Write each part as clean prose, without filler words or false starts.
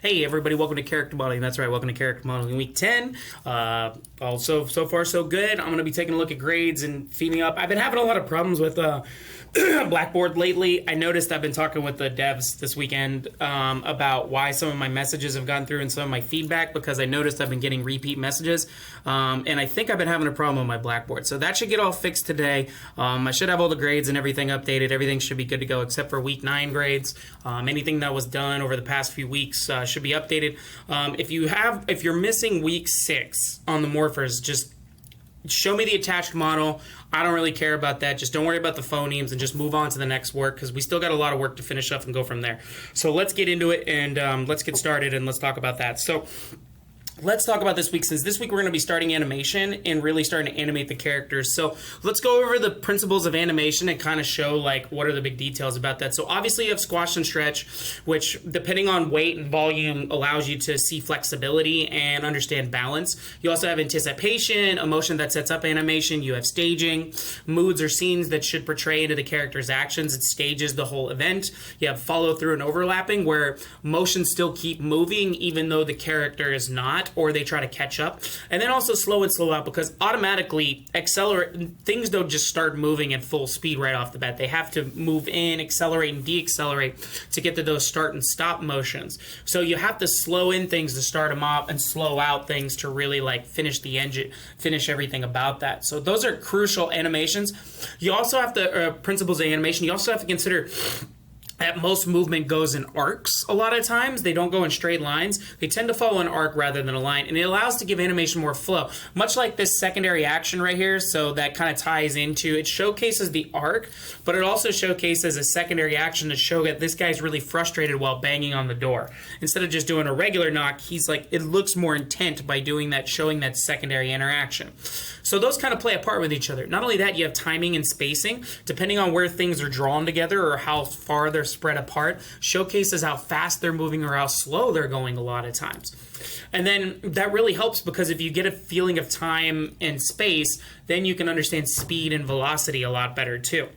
Hey everybody, welcome to Character Modeling. That's right, welcome to Character Modeling Week 10. Also, so far so good. I'm going to be taking a look at grades and feeding up. I've been having a lot of problems with Blackboard lately. I noticed I've been talking with the devs this weekend about why some of my messages have gone through and some of my feedback, because I noticed I've been getting repeat messages. And I think I've been having a problem with my Blackboard. So that should get all fixed today. I should have all the grades and everything updated. Everything should be good to go except for Week 9 grades. Anything that was done over the past few weeks should be updated. If you're missing Week 6 on the morphers, just show me the attached model. I don't really care about that. Just don't worry about the phonemes and just move on to the next work, because we still got a lot of work to finish up and go from there. So let's get into it and let's get started and let's talk about that. So let's talk about this week, since this week we're going to be starting animation and really starting to animate the characters. So let's go over the principles of animation and kind of show like what are the big details about that. So obviously you have squash and stretch, which depending on weight and volume allows you to see flexibility and understand balance. You also have anticipation, emotion that sets up animation. You have staging, moods or scenes that should portray into the character's actions. It stages the whole event. You have follow through and overlapping, where motions still keep moving even though the character is not, or they try to catch up. And then also slow and slow out, because automatically things don't just start moving at full speed right off the bat. They have to move in, accelerate, and deaccelerate to get to those start and stop motions. So you have to slow in things to start them off and slow out things to really like finish the engine, finish everything about that. So those are crucial animations. You also have to, principles of animation, you also have to consider that most movement goes in arcs a lot of times. They don't go in straight lines. They tend to follow an arc rather than a line, and it allows to give animation more flow. Much like this secondary action right here, so that kind of ties into, it showcases the arc, but it also showcases a secondary action to show that this guy's really frustrated while banging on the door. Instead of just doing a regular knock, he's like, it looks more intent by doing that, showing that secondary interaction. So those kind of play a part with each other. Not only that, you have timing and spacing, depending on where things are drawn together or how far they're spread apart, showcases how fast they're moving or how slow they're going a lot of times. And then that really helps, because if you get a feeling of time and space, then you can understand speed and velocity a lot better too.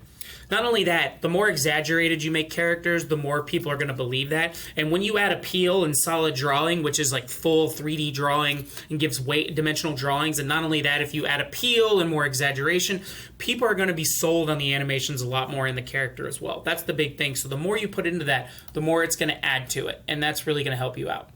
Not only that, the more exaggerated you make characters, the more people are going to believe that. And when you add appeal and solid drawing, which is like full 3D drawing and gives weight dimensional drawings, and not only that, if you add appeal and more exaggeration, people are going to be sold on the animations a lot more in the character as well. That's the big thing. So the more you put into that, the more it's going to add to it. And that's really going to help you out.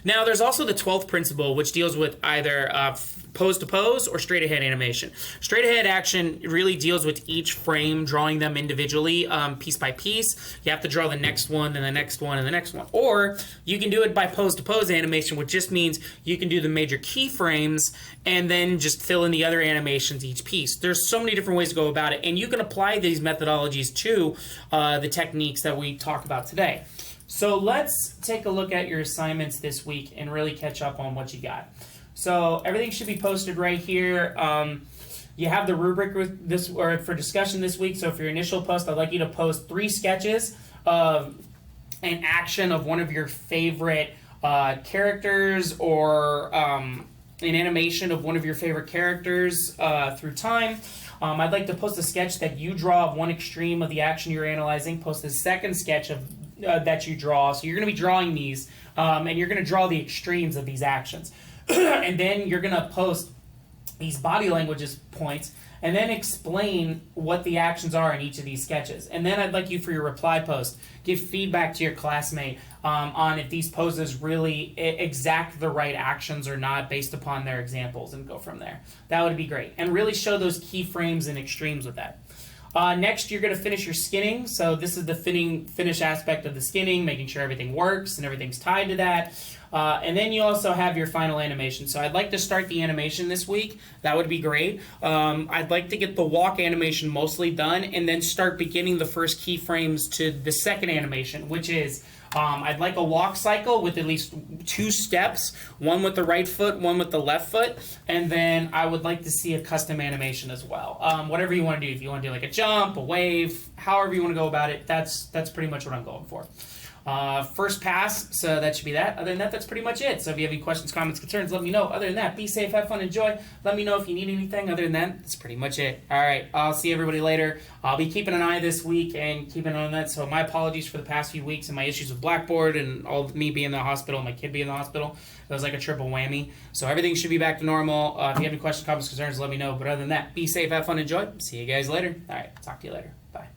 Now, there's also the 12th principle, which deals with either pose-to-pose or straight-ahead animation. Straight-ahead action really deals with each frame, drawing them individually, piece by piece. You have to draw the next one, then the next one, and the next one. Or you can do it by pose-to-pose animation, which just means you can do the major keyframes and then just fill in the other animations each piece. There's so many different ways to go about it, and you can apply these methodologies to the techniques that we talk about today. So let's take a look at your assignments this week and really catch up on what you got. So everything should be posted right here. You have the rubric with this, or for discussion this week. So for your initial post, I'd like you to post 3 sketches of an action of one of your favorite characters, or an animation of one of your favorite characters through time. I'd like to post a sketch that you draw of one extreme of the action you're analyzing. Post a second sketch of that you draw. So you're going to be drawing these, and you're going to draw the extremes of these actions. And then you're going to post these body languages points, and then explain what the actions are in each of these sketches. And then I'd like you, for your reply post, give feedback to your classmate on if these poses really exact the right actions or not based upon their examples, and go from there. That would be great. And really show those keyframes and extremes with that. Next, you're going to finish your skinning. So this is the finish aspect of the skinning, making sure everything works and everything's tied to that. And then you also have your final animation. So I'd like to start the animation this week. That would be great. I'd like to get the walk animation mostly done, and then start beginning the first keyframes to the second animation, which is I'd like a walk cycle with at least 2 steps, one with the right foot, one with the left foot, and then I would like to see a custom animation as well. Whatever you want to do. If you want to do like a jump, a wave, however you want to go about it, that's pretty much what I'm going for. first pass, so that should be that. Other than that, that's pretty much it. So if you have any questions, comments, concerns, let me know. Other than that, be safe, have fun, enjoy. Let me know if you need anything. Other than that, that's pretty much it. All right, I'll see everybody later. I'll be keeping an eye this week and keeping an eye on that. So my apologies for the past few weeks and my issues with Blackboard and all of me being in the hospital, my kid being in the hospital. It was like a triple whammy. So everything should be back to normal. If you have any questions, comments, concerns, let me know. But other than that, be safe, have fun, enjoy. See you guys later. All right, talk to you later. Bye.